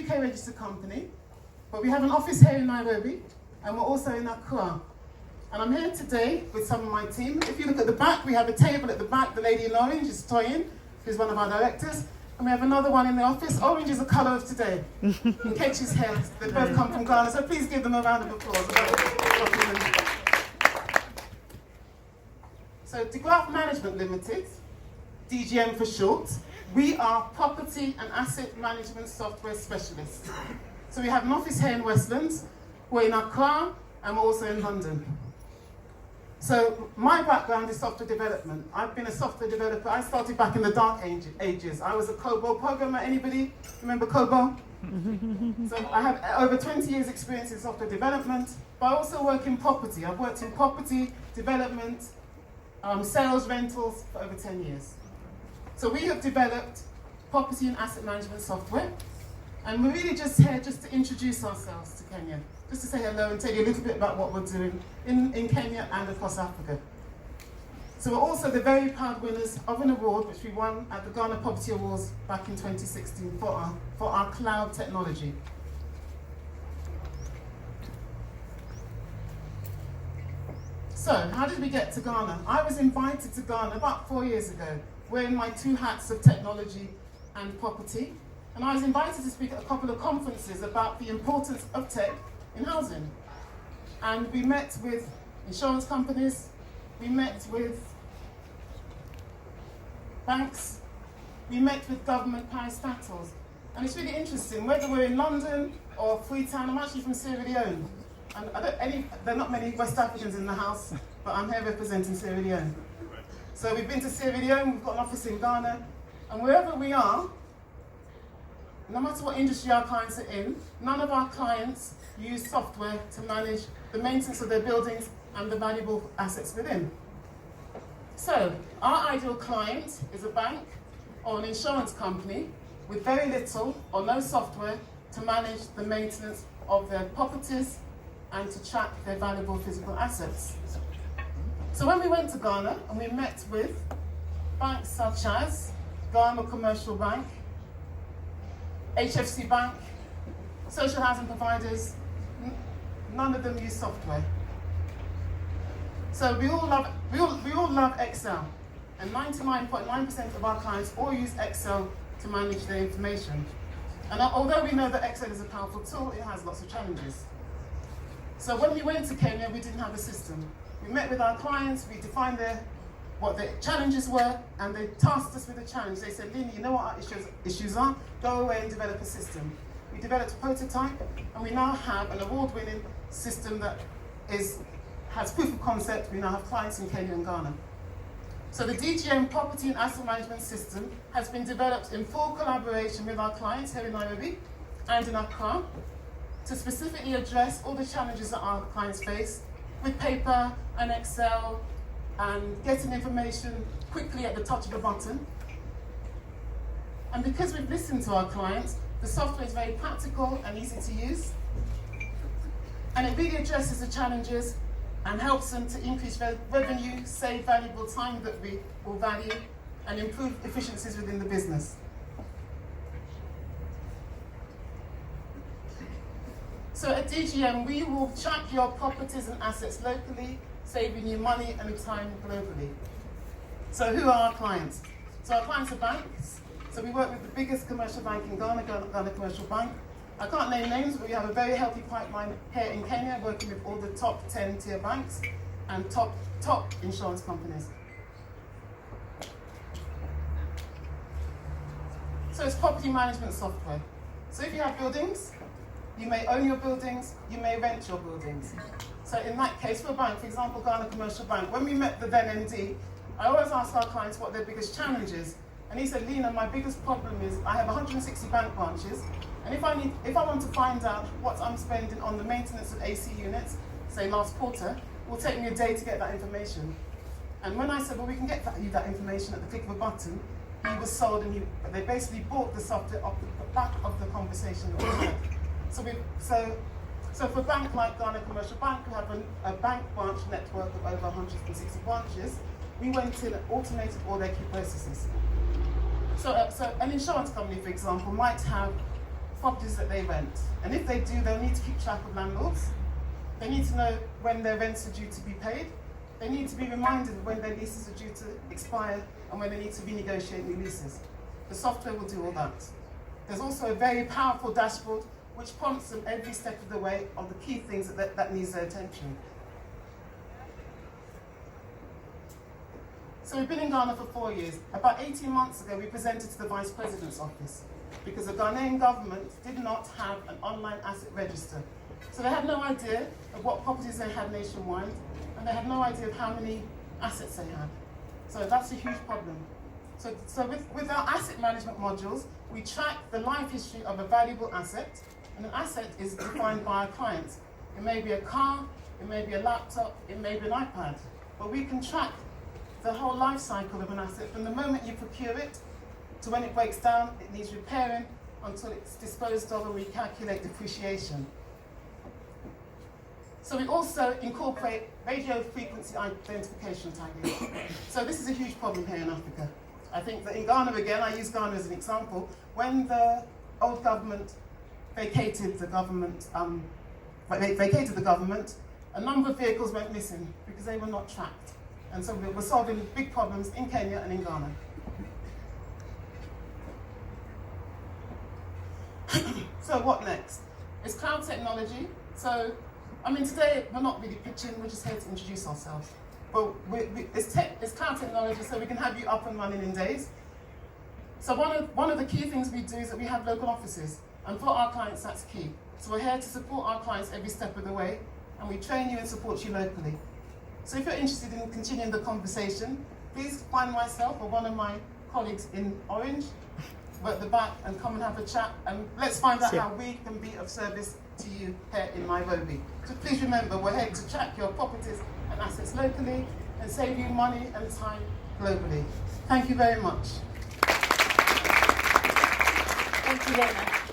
UK registered company, but we have an office here in Nairobi, and we're also in Accra. And I'm here today with some of my team. If you look at the back, we have a table at the back. The lady in orange is Toyin, who's one of our directors. And we have another one in the office. Orange is the colour of today. In case she's here, they both come from Ghana, so please give them a round of applause. So, Graft Management Limited, DGM for short, we are property and asset management software specialists. So we have an office here in Westlands, we're in Accra, and we're also in London. So my background is software development. I've been a software developer. I started back in the dark ages. I was a COBOL programmer. Anybody remember COBOL? So I have over 20 years experience in software development, but I also work in property. I've worked in property development, sales, rentals for over 10 years. So we have developed property and asset management software, and we're really just here just to introduce ourselves to Kenya, just to say hello and tell you a little bit about what we're doing in Kenya and across Africa. So we're also the very proud winners of an award which we won at the Ghana Property Awards back in 2016 for our cloud technology. So, how did we get to Ghana? I was invited to Ghana about 4 years ago, wearing my two hats of technology and property. And I was invited to speak at a couple of conferences about the importance of tech in housing. And we met with insurance companies, we met with banks, we met with government parastatals. And it's really interesting, whether we're in London or Freetown. I'm actually from Sierra Leone. And there are not many West Africans in the house, but I'm here representing Sierra Leone. So we've been to Sierra Leone, we've got an office in Ghana, and wherever we are, no matter what industry our clients are in, none of our clients use software to manage the maintenance of their buildings and the valuable assets within. So our ideal client is a bank or an insurance company with very little or no software to manage the maintenance of their properties and to track their valuable physical assets. So when we went to Ghana and we met with banks such as Ghana Commercial Bank, HFC Bank, social housing providers, none of them use software. So we all love Excel, and 99.9% of our clients all use Excel to manage their information. And although we know that Excel is a powerful tool, it has lots of challenges. So when we went to Kenya, we didn't have a system. We met with our clients, we defined what the challenges were, and they tasked us with a challenge. They said, Lini, you know what our issues are? Go away and develop a system. We developed a prototype, and we now have an award-winning system that has proof of concept. We now have clients in Kenya and Ghana. So the DGM Property and Asset Management System has been developed in full collaboration with our clients here in Nairobi and in Accra to specifically address all the challenges that our clients face with paper and Excel and getting information quickly at the touch of a button. And because we've listened to our clients, the software is very practical and easy to use. And it really addresses the challenges and helps them to increase revenue, save valuable time that we will value, and improve efficiencies within the business. So at DGM, we will track your properties and assets locally, saving you money and time globally. So who are our clients? So our clients are banks. So we work with the biggest commercial bank in Ghana, Ghana Commercial Bank. I can't name names, but we have a very healthy pipeline here in Kenya, working with all the top 10 tier banks and top insurance companies. So it's property management software. So if you have buildings, you may own your buildings, you may rent your buildings. So in that case, for a bank, for example, Ghana Commercial Bank, when we met the then MD, I always ask our clients what their biggest challenge is. And he said, Lena, my biggest problem is I have 160 bank branches, and if I want to find out what I'm spending on the maintenance of AC units, say last quarter, it will take me a day to get that information. And when I said, well, we can get you that information at the click of a button, he was sold, and they basically bought the software off the back of the conversation that we had. So for a bank like Ghana Commercial Bank, who have a bank branch network of over 160 branches, we went in and automated all their key processes. So an insurance company, for example, might have properties that they rent. And if they do, they'll need to keep track of landlords. They need to know when their rents are due to be paid. They need to be reminded of when their leases are due to expire and when they need to renegotiate new leases. The software will do all that. There's also a very powerful dashboard which prompts them every step of the way of the key things that needs their attention. So we've been in Ghana for 4 years. About 18 months ago, we presented to the Vice President's office because the Ghanaian government did not have an online asset register. So they had no idea of what properties they had nationwide, and they had no idea of how many assets they had. So that's a huge problem. So with our asset management modules, we track the life history of a valuable asset, and an asset is defined by our clients. It may be a car, it may be a laptop, it may be an iPad, but we can track the whole life cycle of an asset from the moment you procure it to when it breaks down, it needs repairing, until it's disposed of, and we calculate depreciation. So we also incorporate radio frequency identification tagging. So this is a huge problem here in Africa. I think that in Ghana, again, I use Ghana as an example, when the old government vacated the government, a number of vehicles went missing because they were not tracked. And so we're solving big problems in Kenya and in Ghana. So what next? It's cloud technology. So, I mean, today we're not really pitching, we're just here to introduce ourselves. But it's cloud technology, so we can have you up and running in days. So one of the key things we do is that we have local offices. And for our clients, that's key. So we're here to support our clients every step of the way, and we train you and support you locally. So if you're interested in continuing the conversation, please find myself or one of my colleagues in Orange, we're at the back, and come and have a chat, and let's find out how we can be of service to you here in Nairobi. So please remember, we're here to track your properties and assets locally and save you money and time globally. Thank you very much. Thank you very much.